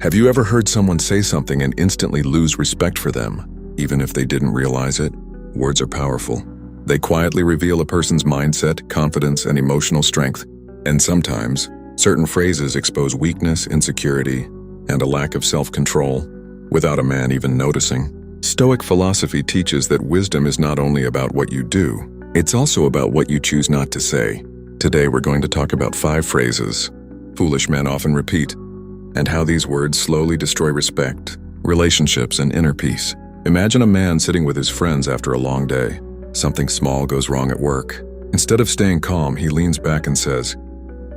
Have you ever heard someone say something and instantly lose respect for them, even if they didn't realize it? Words are powerful. They quietly reveal a person's mindset, confidence, and emotional strength. And sometimes, certain phrases expose weakness, insecurity, and a lack of self-control, without a man even noticing. Stoic philosophy teaches that wisdom is not only about what you do, it's also about what you choose not to say. Today we're going to talk about 5 phrases foolish men often repeat, and how these words slowly destroy respect, relationships, and inner peace. Imagine a man sitting with his friends after a long day. Something small goes wrong at work. Instead of staying calm, he leans back and says,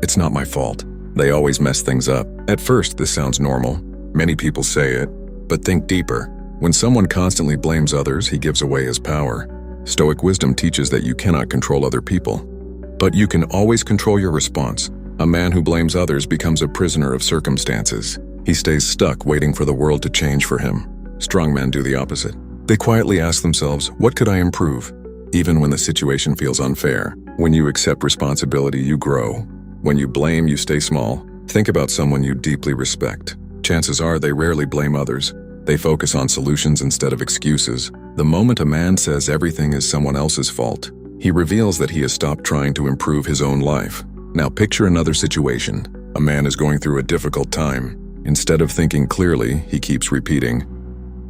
"It's not my fault. They always mess things up." At first, this sounds normal. Many people say it, but think deeper. When someone constantly blames others, he gives away his power. Stoic wisdom teaches that you cannot control other people, but you can always control your response. A man who blames others becomes a prisoner of circumstances. He stays stuck waiting for the world to change for him. Strong men do the opposite. They quietly ask themselves, what could I improve? Even when the situation feels unfair. When you accept responsibility, you grow. When you blame, you stay small. Think about someone you deeply respect. Chances are they rarely blame others. They focus on solutions instead of excuses. The moment a man says everything is someone else's fault, he reveals that he has stopped trying to improve his own life. Now picture another situation. A man is going through a difficult time. Instead of thinking clearly, he keeps repeating,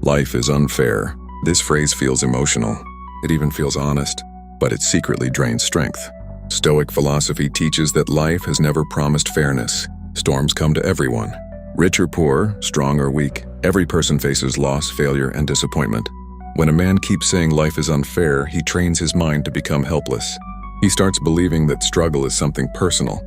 "Life is unfair." This phrase feels emotional. It even feels honest, but it secretly drains strength. Stoic philosophy teaches that life has never promised fairness. Storms come to everyone. Rich or poor, strong or weak, every person faces loss, failure, and disappointment. When a man keeps saying life is unfair, he trains his mind to become helpless. He starts believing that struggle is something personal,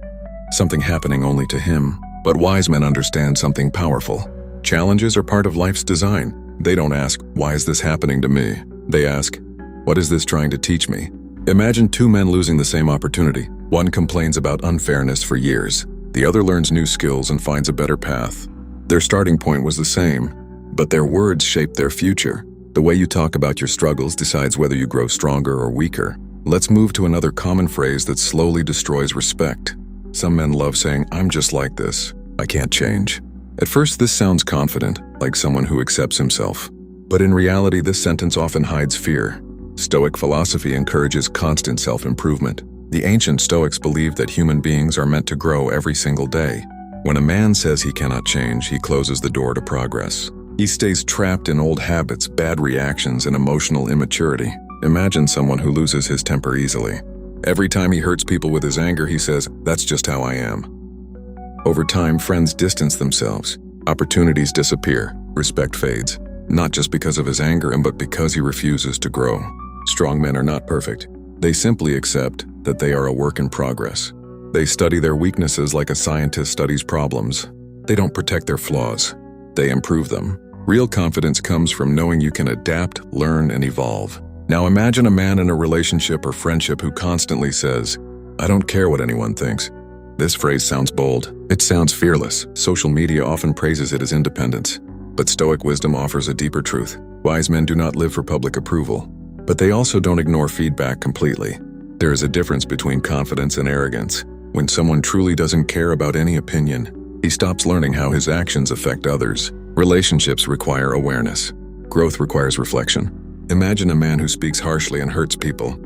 something happening only to him. But wise men understand something powerful. Challenges are part of life's design. They don't ask, why is this happening to me? They ask, what is this trying to teach me? Imagine 2 men losing the same opportunity. One complains about unfairness for years. The other learns new skills and finds a better path. Their starting point was the same, but their words shape their future. The way you talk about your struggles decides whether you grow stronger or weaker. Let's move to another common phrase that slowly destroys respect. Some men love saying, "I'm just like this. I can't change." At first, this sounds confident, like someone who accepts himself. But in reality, this sentence often hides fear. Stoic philosophy encourages constant self-improvement. The ancient Stoics believed that human beings are meant to grow every single day. When a man says he cannot change, he closes the door to progress. He stays trapped in old habits, bad reactions, and emotional immaturity. Imagine someone who loses his temper easily. Every time he hurts people with his anger, he says, "That's just how I am." Over time, friends distance themselves. Opportunities disappear. Respect fades. Not just because of his anger, but because he refuses to grow. Strong men are not perfect. They simply accept that they are a work in progress. They study their weaknesses like a scientist studies problems. They don't protect their flaws. They improve them. Real confidence comes from knowing you can adapt, learn, and evolve. Now imagine a man in a relationship or friendship who constantly says, "I don't care what anyone thinks." This phrase sounds bold. It sounds fearless. Social media often praises it as independence. But Stoic wisdom offers a deeper truth. Wise men do not live for public approval, but they also don't ignore feedback completely. There is a difference between confidence and arrogance. When someone truly doesn't care about any opinion, he stops learning how his actions affect others. Relationships require awareness. Growth requires reflection. Imagine a man who speaks harshly and hurts people,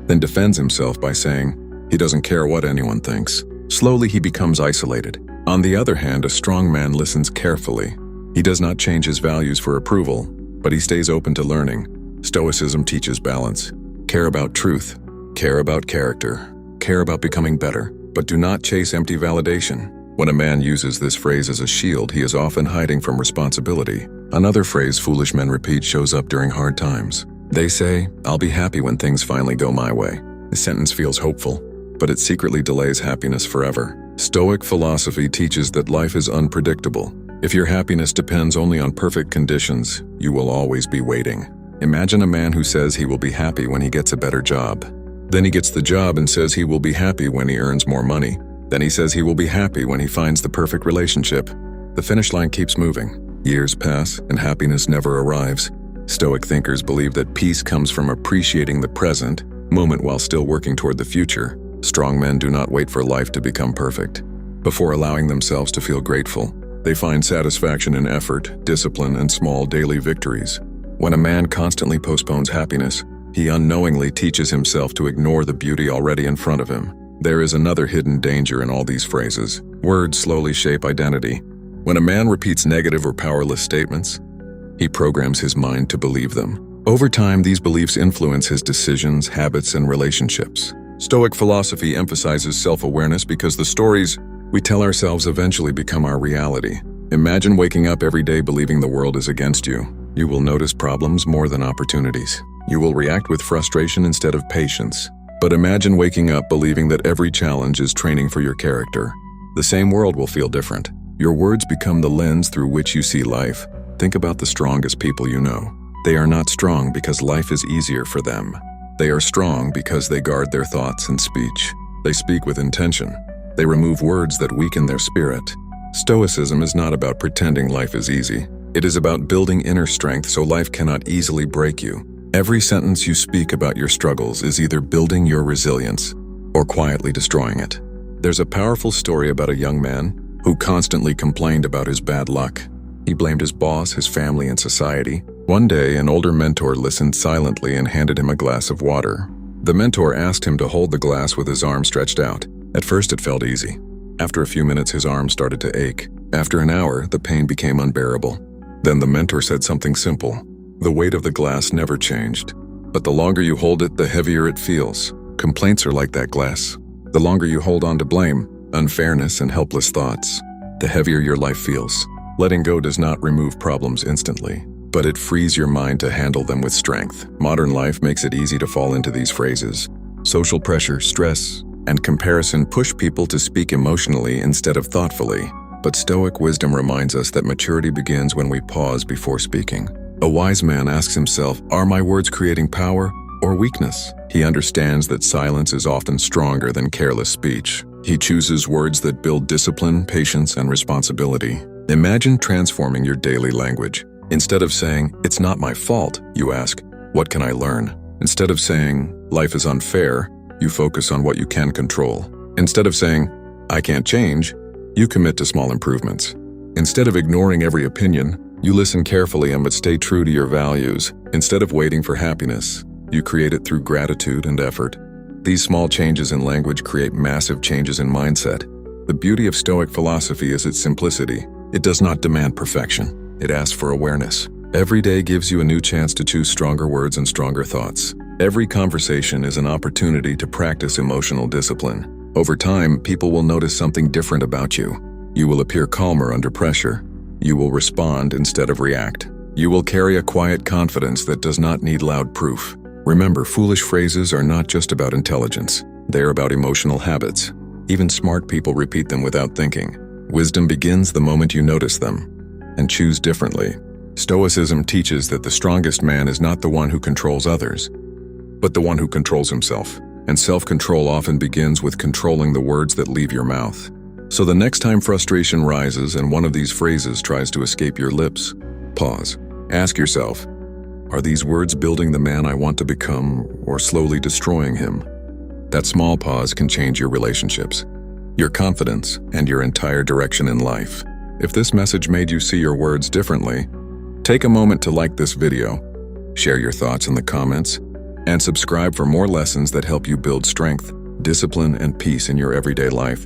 then defends himself by saying, he doesn't care what anyone thinks. Slowly he becomes isolated. On the other hand, a strong man listens carefully. He does not change his values for approval, but he stays open to learning. Stoicism teaches balance. Care about truth. Care about character. Care about becoming better, but do not chase empty validation. When a man uses this phrase as a shield, he is often hiding from responsibility. Another phrase foolish men repeat shows up during hard times. They say, "I'll be happy when things finally go my way." The sentence feels hopeful, but it secretly delays happiness forever. Stoic philosophy teaches that life is unpredictable. If your happiness depends only on perfect conditions, you will always be waiting. Imagine a man who says he will be happy when he gets a better job. Then he gets the job and says he will be happy when he earns more money. Then he says he will be happy when he finds the perfect relationship. The finish line keeps moving. Years pass and happiness never arrives. Stoic thinkers believe that peace comes from appreciating the present moment while still working toward the future. Strong men do not wait for life to become perfect before allowing themselves to feel grateful. They find satisfaction in effort, discipline, and small daily victories. When a man constantly postpones happiness, he unknowingly teaches himself to ignore the beauty already in front of him. There is another hidden danger in all these phrases. Words slowly shape identity. When a man repeats negative or powerless statements, he programs his mind to believe them. Over time, these beliefs influence his decisions, habits, and relationships. Stoic philosophy emphasizes self-awareness because the stories we tell ourselves eventually become our reality. Imagine waking up every day believing the world is against you. You will notice problems more than opportunities. You will react with frustration instead of patience. But imagine waking up believing that every challenge is training for your character. The same world will feel different. Your words become the lens through which you see life. Think about the strongest people you know. They are not strong because life is easier for them. They are strong because they guard their thoughts and speech. They speak with intention. They remove words that weaken their spirit. Stoicism is not about pretending life is easy. It is about building inner strength so life cannot easily break you. Every sentence you speak about your struggles is either building your resilience or quietly destroying it. There's a powerful story about a young man who constantly complained about his bad luck. He blamed his boss, his family, and society. One day, an older mentor listened silently and handed him a glass of water. The mentor asked him to hold the glass with his arm stretched out. At first, it felt easy. After a few minutes, his arm started to ache. After an hour, the pain became unbearable. Then the mentor said something simple. The weight of the glass never changed, but the longer you hold it, the heavier it feels. Complaints are like that glass. The longer you hold on to blame, unfairness, and helpless thoughts, the heavier your life feels. Letting go does not remove problems instantly, but it frees your mind to handle them with strength. Modern life makes it easy to fall into these phrases. Social pressure, stress, and comparison push people to speak emotionally instead of thoughtfully. But Stoic wisdom reminds us that maturity begins when we pause before speaking. A wise man asks himself, are my words creating power or weakness? He understands that silence is often stronger than careless speech. He chooses words that build discipline, patience, and responsibility. Imagine transforming your daily language. Instead of saying, it's not my fault, you ask, what can I learn? Instead of saying, life is unfair, you focus on what you can control. Instead of saying, I can't change, you commit to small improvements. Instead of ignoring every opinion, you listen carefully and but stay true to your values. Instead of waiting for happiness, you create it through gratitude and effort. These small changes in language create massive changes in mindset. The beauty of Stoic philosophy is its simplicity. It does not demand perfection. It asks for awareness. Every day gives you a new chance to choose stronger words and stronger thoughts. Every conversation is an opportunity to practice emotional discipline. Over time, people will notice something different about you. You will appear calmer under pressure. You will respond instead of react. You will carry a quiet confidence that does not need loud proof. Remember, foolish phrases are not just about intelligence. They are about emotional habits. Even smart people repeat them without thinking. Wisdom begins the moment you notice them and choose differently. Stoicism teaches that the strongest man is not the one who controls others, but the one who controls himself. And self-control often begins with controlling the words that leave your mouth. So the next time frustration rises and one of these phrases tries to escape your lips, pause. Ask yourself, are these words building the man I want to become or slowly destroying him? That small pause can change your relationships, your confidence, and your entire direction in life. If this message made you see your words differently, take a moment to like this video, share your thoughts in the comments, and subscribe for more lessons that help you build strength, discipline, and peace in your everyday life.